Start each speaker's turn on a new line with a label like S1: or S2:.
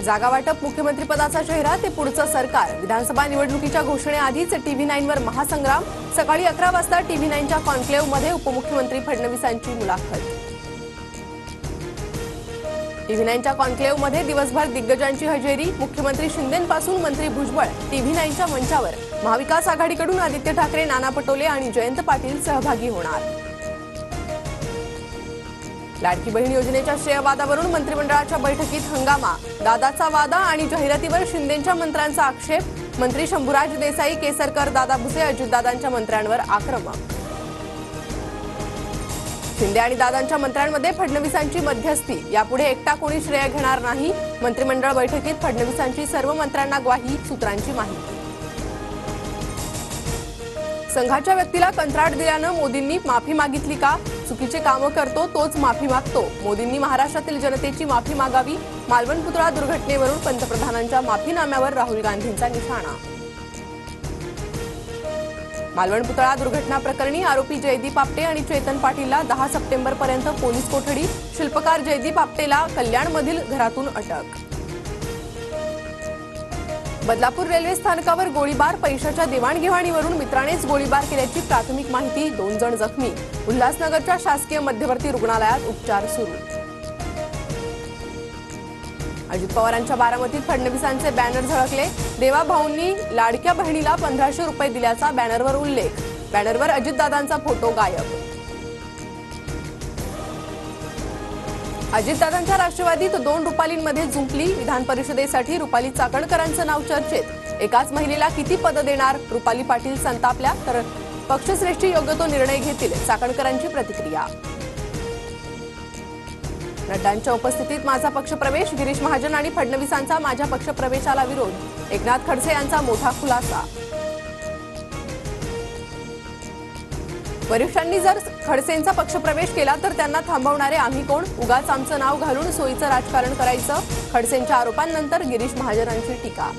S1: जागा वाटप मुख्यमंत्रीपदाचा चेहरा ते पुढचं सरकार। विधानसभा निवडणुकीच्या घोषणेआधीच TV9 वर महासंग्राम। सकाळी 11 वाजता TV9च्या कॉन्क्लेव्ह मध्ये उपमुख्यमंत्री फडणवीसांची मुलाखत। TV9च्या कॉन्क्लेव्ह मध्ये दिवसभर दिग्गजांची हजेरी। मुख्यमंत्री शिंदेंपासून मंत्री भुजबळ TV9च्या मंचावर। महाविकास आघाडीकडून आदित्य ठाकरे, नाना पटोले आणि जयंत पाटील सहभागी होणार। लाडकी बहीण योजनेच्या श्रेयवादावरून मंत्रिमंडळाच्या बैठकीत हंगामा। दादाचा वादा आणि जाहिरातीवर शिंदेंच्या मंत्र्यांचा आक्षेप। मंत्री शंभूराज देसाई, केसरकर, दादा भुसे, अजितदादांच्या मंत्र्यांवर आक्रमक। शिंदे आणि दादांच्या मंत्र्यांमध्ये फडणवीसांची मध्यस्थी। यापुढे एकटा कोणी श्रेय घेणार नाही। मंत्रिमंडळ बैठकीत फडणवीसांची सर्व मंत्र्यांना ग्वाही, सूत्रांची माहिती। संघाच्या व्यक्तीला कंत्राट दिल्यानं मोदींनी माफी मागितली का? चुकीचे कामं करतो तोच माफी मागतो। मोदींनी महाराष्ट्रातील जनतेची माफी मागावी। मालवण पुतळा दुर्घटनेवरून पंतप्रधानांच्या माफीनाम्यावर राहुल गांधींचा निशाणा। मालवण पुतळा दुर्घटना प्रकरणी आरोपी जयदीप आपटे आणि चेतन पाटीलला 10 सप्टेंबरपर्यंत पोलीस कोठडी। शिल्पकार जयदीप आपटेला कल्याणमधील घरातून अटक। बदलापूर रेल्वे स्थानकावर गोळीबार। पैशाच्या देवाणघेवाणीवरून मित्रानेच गोळीबार केल्याची प्राथमिक माहिती। 2 जण जखमी। उल्हासनगरच्या शासकीय मध्यवर्ती रुग्णालयात उपचार सुरू। अजित पवारांच्या बारामतीत फडणवीसांचे बॅनर झळकले। देवाभाऊंनी लाडक्या बहिणीला 1500 रुपये दिल्याचा बॅनरवर उल्लेख। बॅनरवर अजितदादांचा फोटो गायब। अजितदादांच्या राष्ट्रवादीत 2 रुपालींमध्ये जुंपली। विधान परिषदेसाठी रुपाली चाकणकरांचं नाव चर्चेत। एकाच महिलेला किती पदं देणार? रुपाली पाटील संतापल्या, तर पक्षश्रेष्ठी योग्य तो निर्णय घेतील, चाकणकरांची प्रतिक्रिया। नड्डांच्या उपस्थितीत माझा पक्षप्रवेश। गिरीश महाजन आणि फडणवीसांचा माझ्या पक्षप्रवेशाला विरोध। एकनाथ खडसे यांचा मोठा खुलासा। वरिष्ठांनी जर खडसेंचा पक्षप्रवेश केला तर त्यांना थांबवणारे आम्ही कोण? उगाच आमचं नाव घालून सोयीचं राजकारण करायचं। खडसेंच्या आरोपांनंतर गिरीश महाजनांची टीका।